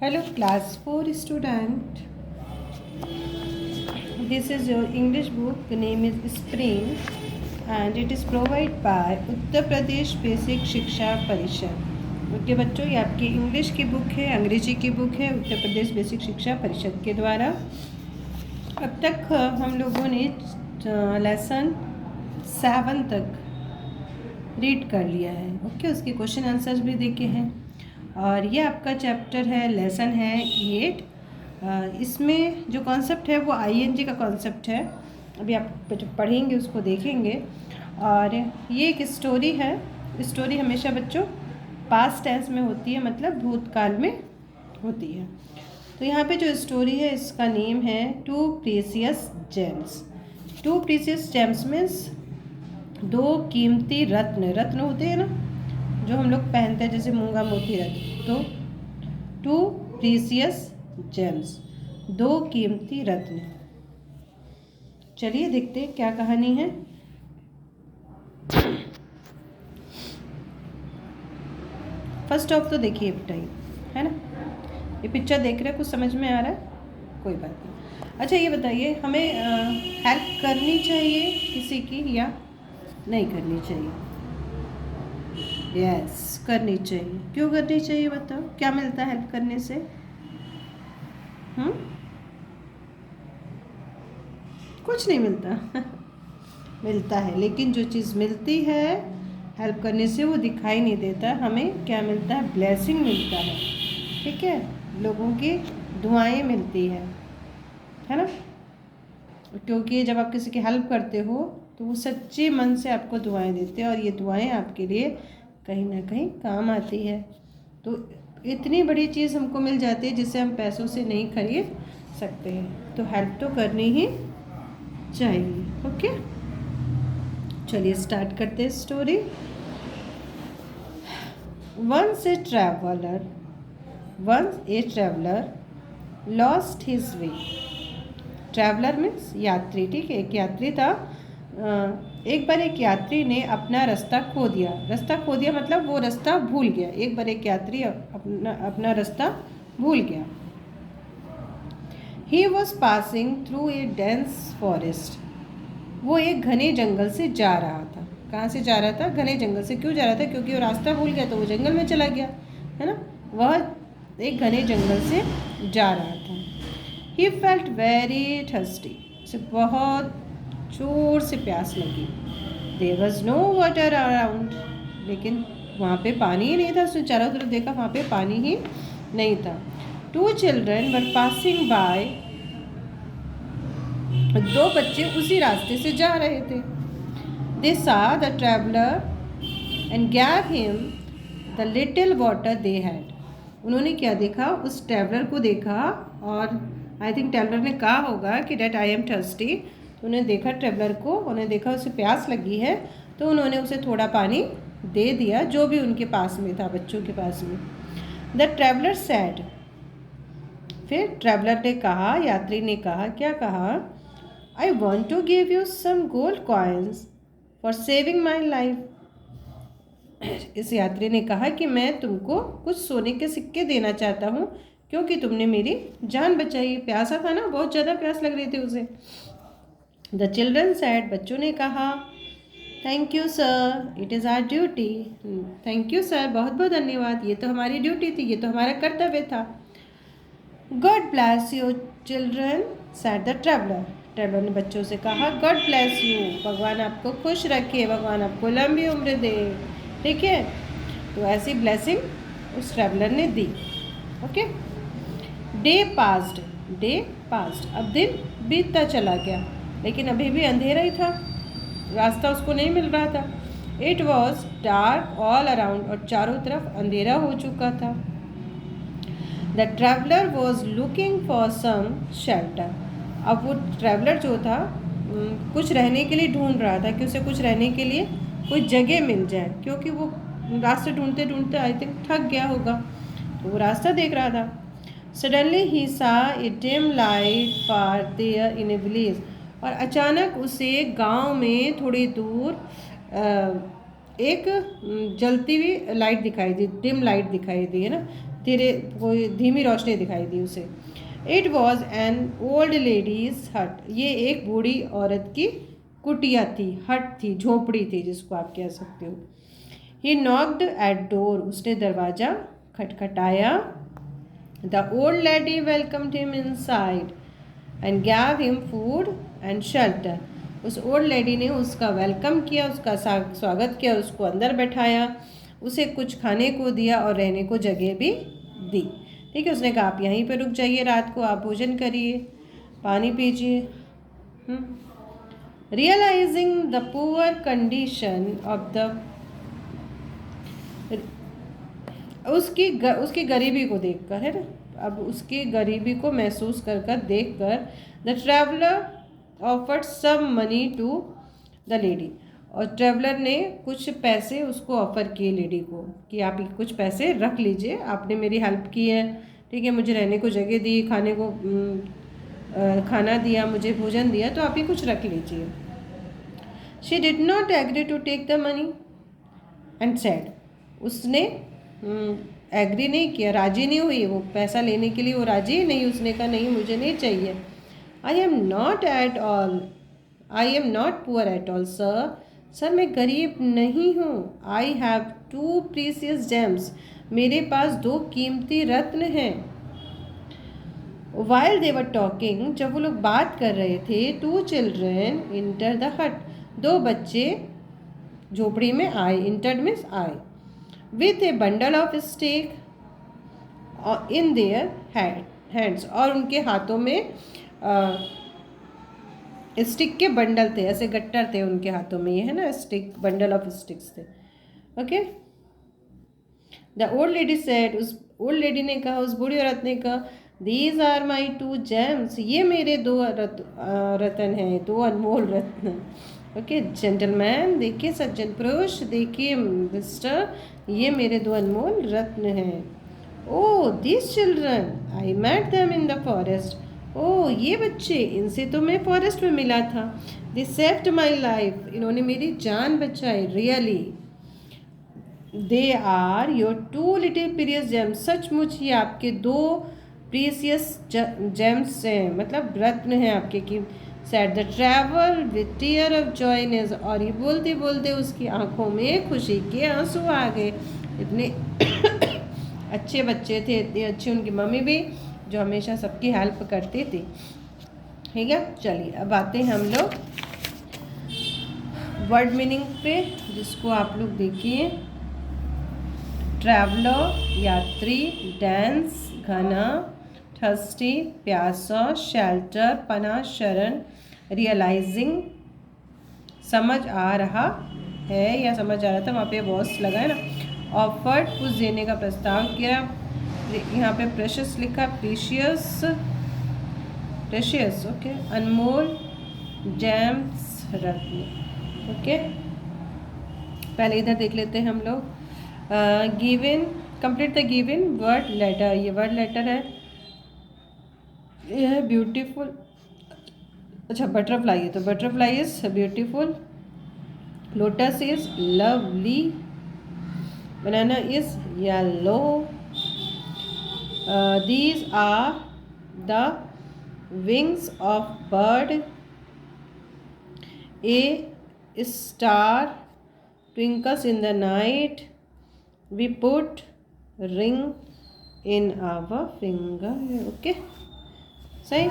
Hello class 4 student. This is your English book. The name is Spring and it is provided by Uttar Pradesh basic शिक्षा परिषद। Okay बच्चों, ये आपकी English की book है, अंग्रेजी की बुक है उत्तर प्रदेश बेसिक शिक्षा परिषद के द्वारा। अब तक हम लोगों ने लेसन 7 तक रीड कर लिया है। ओके, उसके क्वेश्चन आंसर्स भी देखे हैं और ये आपका चैप्टर है, लेसन है 8। इसमें जो कॉन्सेप्ट है वो आईएनजी का कॉन्सेप्ट है। अभी आप जो पढ़ेंगे उसको देखेंगे। और ये एक स्टोरी है। स्टोरी हमेशा बच्चों पास्ट टेंस में होती है, मतलब भूतकाल में होती है। तो यहाँ पे जो स्टोरी है इसका नेम है two precious gems. Two precious gems means 2 कीमती रत्न। रत्न होते हैं ना जो हम लोग पहनते हैं, जैसे मूंगा मोती रत्न। तो 2 प्रीसियस जेम्स, 2 कीमती रत्न। चलिए देखते हैं क्या कहानी है। फर्स्ट ऑफ तो देखिए बताइए, है ना, ये पिक्चर देख रहे हैं, कुछ समझ में आ रहा है? कोई बात नहीं। अच्छा ये बताइए, हमें हेल्प करनी चाहिए किसी की या नहीं करनी चाहिए? यस, करनी चाहिए। क्यों करनी चाहिए बताओ, क्या मिलता है हेल्प करने से? कुछ नहीं मिलता मिलता है, लेकिन जो चीज़ मिलती है हेल्प करने से वो दिखाई नहीं देता। हमें क्या मिलता है? ब्लेसिंग मिलता है। ठीक है, लोगों की दुआएं मिलती है ना। क्योंकि जब आप किसी की हेल्प करते हो तो वो सच्चे मन से आपको दुआएं देते हैं और ये दुआएं आपके लिए कहीं ना कहीं काम आती है। तो इतनी बड़ी चीज़ हमको मिल जाती है जिसे हम पैसों से नहीं खरीद सकते हैं। तो हेल्प तो करनी ही चाहिए। ओके, चलिए स्टार्ट करते हैं story. Once a traveller lost his way. Traveller means यात्री। ठीक है, एक यात्री था। एक बार एक यात्री ने अपना रास्ता खो दिया। रास्ता खो दिया मतलब वो रास्ता भूल गया। एक बार एक यात्री अपना रास्ता भूल गया। He was passing through a dense forest. वो एक घने जंगल से जा रहा था। कहाँ से जा रहा था? घने जंगल से। क्यों जा रहा था? क्योंकि वो रास्ता भूल गया तो वो जंगल में चला गया, है ना। वह एक घने जंगल से जा रहा था। He felt very thirsty. उसे बहुत जोर से प्यास लगी। There was no water around. लेकिन वहाँ पे पानी ही नहीं था। उसने चारों तरफ देखा, वहाँ पे पानी ही नहीं था। 2 children were passing by. 2 बच्चे उसी रास्ते से जा रहे थे। They saw the traveler and gave him the little water they had. उन्होंने क्या देखा? उस ट्रैवलर को देखा और आई थिंक ट्रैवलर ने कहा होगा कि डेट आई एम थर्स्टी। तो उन्होंने देखा ट्रैवलर को, उन्होंने देखा उसे प्यास लगी है, तो उन्होंने उसे थोड़ा पानी दे दिया जो भी उनके पास में था, बच्चों के पास में। The traveller said. फिर ट्रैवलर ने कहा, यात्री ने कहा, क्या कहा? I want to give you some gold coins for saving my life. इस यात्री ने कहा कि मैं तुमको कुछ सोने के सिक्के देना चाहता हूँ क्योंकि तुमने मेरी जान बचाई। प्यासा था ना, बहुत ज़्यादा प्यास लग रही थी उसे। The children said. बच्चों ने कहा, thank you sir, it is our duty. Thank you sir, बहुत बहुत धन्यवाद, ये तो हमारी ड्यूटी थी, ये तो हमारा कर्तव्य था। God bless you children, sad the traveller. Traveller ने बच्चों से कहा, गॉड ब्लेस यू, भगवान आपको खुश रखे, भगवान आपको लंबी उम्र दे। ठीक है, तो ऐसी ब्लेसिंग उस ट्रैवलर ने दी। Okay, day passed. अब दिन बीतता चला गया, लेकिन अभी भी अंधेरा ही था, रास्ता उसको नहीं मिल रहा था। It was dark all around, और चारों तरफ अंधेरा हो चुका था। The traveller was looking for some shelter. अब वो ट्रैवलर जो था कुछ रहने के लिए ढूंढ रहा था कि उसे कुछ रहने के लिए कोई जगह मिल जाए, क्योंकि वो रास्ते ढूंढते ढूंढते आई थिंक थक गया होगा, तो वो रास्ता देख रहा था। Suddenly he saw a dim light far there in a village. और अचानक उसे गांव में थोड़ी दूर एक जलती हुई लाइट दिखाई दी, डिम लाइट दिखाई दी, है ना। तेरे कोई धीमी रोशनी दिखाई दी उसे। It was an old ladies हट, ये एक बूढ़ी औरत की कुटिया थी, हट थी, झोपड़ी थी जिसको आप कह सकते हो। ही नॉक्ड एट डोर, उसने दरवाज़ा खटखटाया। The old lady welcomed him inside and gave him food and shelter. उस ओल्ड लेडी ने उसका वेलकम किया, उसका स्वागत किया, उसको अंदर बैठाया, उसे कुछ खाने को दिया और रहने को जगह भी दी। ठीक है, उसने कहा आप यहीं पर रुक जाइए, रात को आप भोजन करिए, पानी पीजिए। Realising the poor condition of the, उसकी गरीबी को देखकर, है ना, अब उसकी गरीबी को महसूस कर देख कर the traveller offered some money to the lady, और ट्रैवलर ने कुछ पैसे उसको ऑफ़र किए लेडी को कि आप कुछ पैसे रख लीजिए, आपने मेरी हेल्प की है, ठीक है, मुझे रहने को जगह दी, खाने को खाना दिया, मुझे भोजन दिया, तो आप ही कुछ रख लीजिए। She did not agree to take the money and said, उसने एग्री नहीं किया, राजी नहीं हुई, वो पैसा लेने के लिए वो राजी नहीं, उसने कहा नहीं मुझे नहीं चाहिए। I am not poor at all sir, मैं गरीब नहीं हूँ। आई हैव 2 प्रीसियस जेम्स, मेरे पास 2 कीमती रत्न हैं। वाइल दे वर टॉकिंग, जब वो लोग बात कर रहे थे, 2 चिल्ड्रेन इंटर द हट, 2 बच्चे झोपड़ी में आए, इंटर्ड मीन्स आए, with A bundle of stick in their hands, और उनके हाथों में स्टिक के बंडल थे, ऐसे गट्टर थे उनके हाथों में, ये है ना स्टिक, बंडल ऑफ स्टिक्स थे। Okay, the old lady said, उस ओल्ड लेडी ने कहा, उस बूढ़ी औरत ने कहा, दीज आर माई 2 जेम्स, ये मेरे 2 रत्न हैं, 2 अनमोल रत्न। ओके जेंटलमैन, देखिए सज्जन पुरुष, देखिए मिस्टर, ये मेरे 2 अनमोल रत्न हैं। Oh this children, I met them in the forest, oh ये बच्चे, इनसे तो मैं फॉरेस्ट में मिला था। दे सेव्ड माई लाइफ, इन्होंने मेरी जान बचाई। Really they are your 2 little precious gems, सचमुच ये आपके 2 प्रीसियस जेम्स हैं, मतलब रत्न हैं आपके। की said the travel with tear of joyness, और ये बोलते बोलते उसकी आंखों में खुशी के आंसू आ गए। इतने अच्छे बच्चे थे, इतनी अच्छी उनकी मम्मी भी, जो हमेशा सबकी हेल्प करती थी। ठीक है, चलिए अब आते हैं हम लोग वर्ड मीनिंग पे, जिसको आप लोग देखिए। ट्रैवलर यात्री, डेंस घना, थर्स्टी प्यासा, शेल्टर पना शरण, रियलाइजिंग समझ आ रहा है या समझ आ रहा था, वहाँ पे वॉस लगा है ना। ऑफर्ड कुछ देने का प्रस्ताव किया, यहाँ पे प्रेशियस लिखा, प्रीशियस ओके, अनमोल जेम्स रत्न। ओके, पहले इधर देख लेते हैं हम लोग। Given, complete the given word letter, ये वर्ड लेटर है, ये है ब्यूटीफुल, अच्छा बटरफ्लाई है, तो butterfly is beautiful, lotus is lovely, banana is yellow, these are the wings of bird, a star twinkles in the night, we put ring in our finger। Okay सही।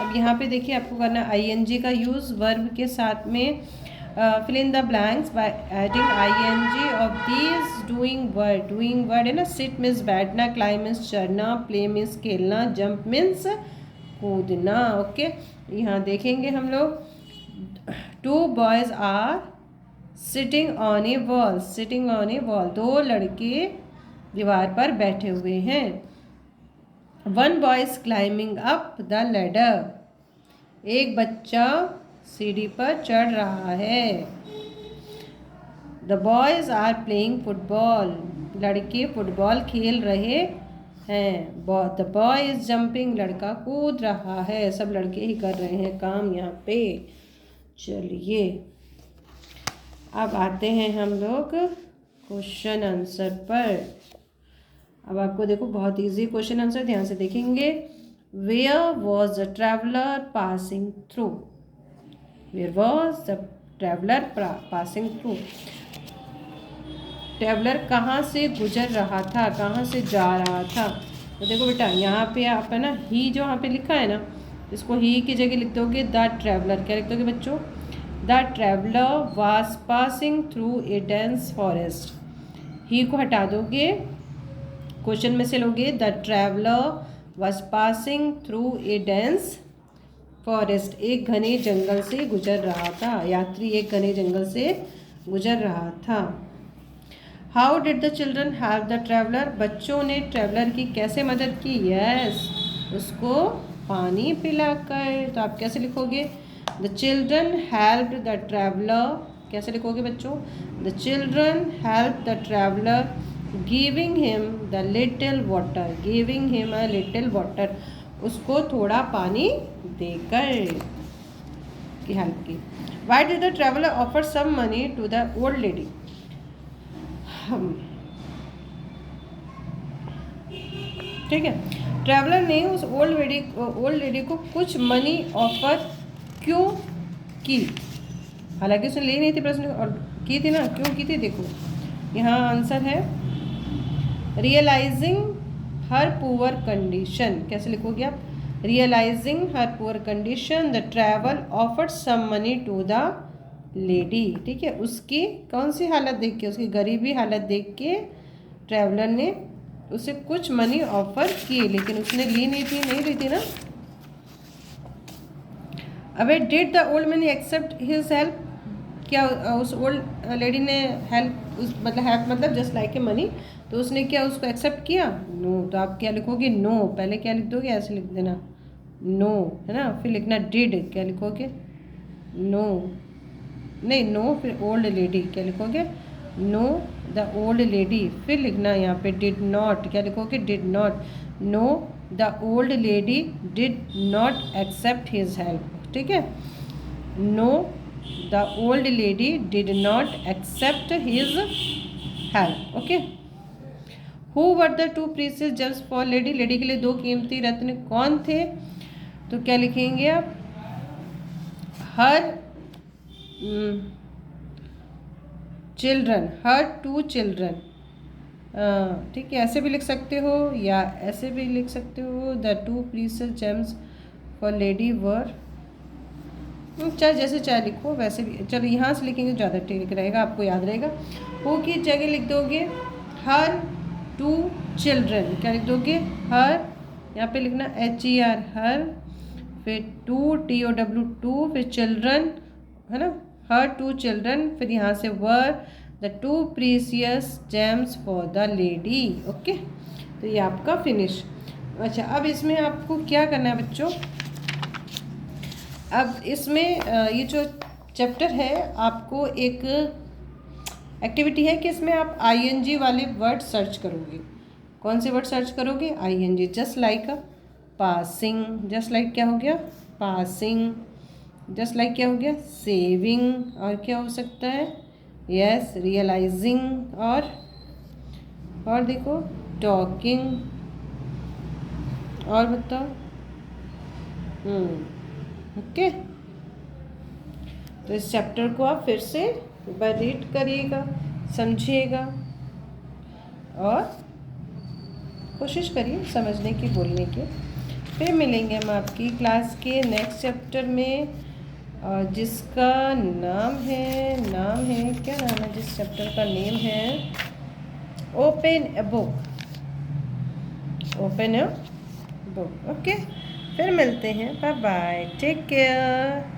अब यहाँ पे देखिए आपको करना ing का यूज़ वर्ब के साथ में, fill in the blanks by adding ing of these doing word है ना। sit means बैठना, climb means चढ़ना, play means खेलना, jump means कूदना। ओके, यहाँ देखेंगे हम लोग, 2 boys are sitting on a wall, 2 लड़के दीवार पर बैठे हुए हैं। 1 boy is climbing up the ladder, एक बच्चा सीढ़ी पर चढ़ रहा है। The boys are playing football, लड़के फुटबॉल खेल रहे हैं। द बॉय इज जंपिंग, लड़का कूद रहा है। सब लड़के ही कर रहे हैं काम यहाँ पे। चलिए अब आते हैं हम लोग क्वेश्चन आंसर पर। अब आपको देखो बहुत इजी क्वेश्चन आंसर ध्यान से देखेंगे। Where was the traveller passing through, where was the traveller passing through, traveller कहाँ से गुजर रहा था, कहाँ से जा रहा था। तो देखो बेटा यहाँ पे आप है ना ही जो यहाँ पे लिखा है ना, इसको ही की जगह लिख दोगे द ट्रैवलर। क्या लिख दोगे बच्चों? The traveller was passing through a dense forest. ही को हटा दोगे, क्वेश्चन में से लोगे the traveller was passing through a dense forest, एक घने जंगल से गुजर रहा था, यात्री एक घने जंगल से गुजर रहा था। How did the children help the traveller, बच्चों ने ट्रैवलर की कैसे मदद की? यस, उसको पानी पिलाकर। तो आप कैसे लिखोगे? The children helped the traveller, कैसे लिखोगे बच्चों? The children help the traveller giving him the little water, giving him a little water, उसको थोड़ा पानी देकर की हेल्प की। Why did the traveller offer some money to the old lady, ठीक है, ट्रैवलर ने उस ओल्ड लेडी को कुछ मनी ऑफर क्यों की? हालांकि उसने ली नहीं थी प्रश्न और की थी ना, क्यों की थी? देखो यहाँ आंसर है रियलाइजिंग हर पुअर कंडीशन। कैसे लिखोगे आप? Realising her poor condition the travel offered some money to the lady, ठीक है, उसकी कौन सी हालत देख के, उसकी गरीबी हालत देख के ट्रैवलर ने उसे कुछ मनी ऑफर की, लेकिन उसने ली नहीं थी ना। अबे did the old man accept his help, क्या उस ओल्ड लेडी ने हेल्प उस मतलब जस्ट लाइक ए मनी, तो उसने क्या उसको एक्सेप्ट किया? नो। तो आप क्या लिखोगे? नो। पहले क्या लिख दोगे? ऐसे लिख देना नो, है ना, फिर लिखना डिड, क्या लिखोगे? नो, नहीं नो, फिर ओल्ड लेडी, क्या लिखोगे? नो द ओल्ड लेडी, फिर लिखना यहाँ पे डिड नॉट, क्या लिखोगे? Did not. No the old lady did not accept his help, ठीक है, no the old lady did not accept his help, okay. Who were the two precious gems for lady, lady के लिए दो कीमती रत्न कौन थे? तो क्या लिखेंगे आप? Her children, her two children, ठीक है, ऐसे भी लिख सकते हो या ऐसे भी लिख सकते हो। The two precious gems for lady वर, चाहे जैसे चाहे लिखो, वैसे भी चलो यहाँ से लिखेंगे ज़्यादा ठीक रहेगा, आपको याद रहेगा। हु की जगह लिख दोगे हर टू चिल्ड्रन, क्या लिख दोगे? हर, यहाँ पे लिखना HER, हर, फिर टू TOW टू, फिर चिल्ड्रन, है ना, हर टू चिल्ड्रन, फिर यहाँ से वर the two precious gems for the lady, okay. तो ये आपका फिनिश। अच्छा, अब इसमें आपको क्या करना है बच्चों? अब इसमें ये जो चैप्टर है, आपको एक एक्टिविटी है कि इसमें आप ING वाले वर्ड सर्च करोगे। कौन से वर्ड सर्च करोगे? ING, just like passing, just like क्या हो गया? पासिंग, जस्ट लाइक क्या हो गया? सेविंग, और क्या हो सकता है? यस, रियलाइजिंग, और देखो टॉकिंग, और बताओ, ओके। तो इस चैप्टर को आप फिर से एक बार रीड करिएगा, समझिएगा और कोशिश करिए समझने की, बोलने की। फिर मिलेंगे हम आपकी क्लास के नेक्स्ट चैप्टर में, और जिसका नाम है क्या नाम है जिस चैप्टर का नेम है? Open a book, open a book, okay. फिर मिलते हैं, बाय बाय, टेक केयर।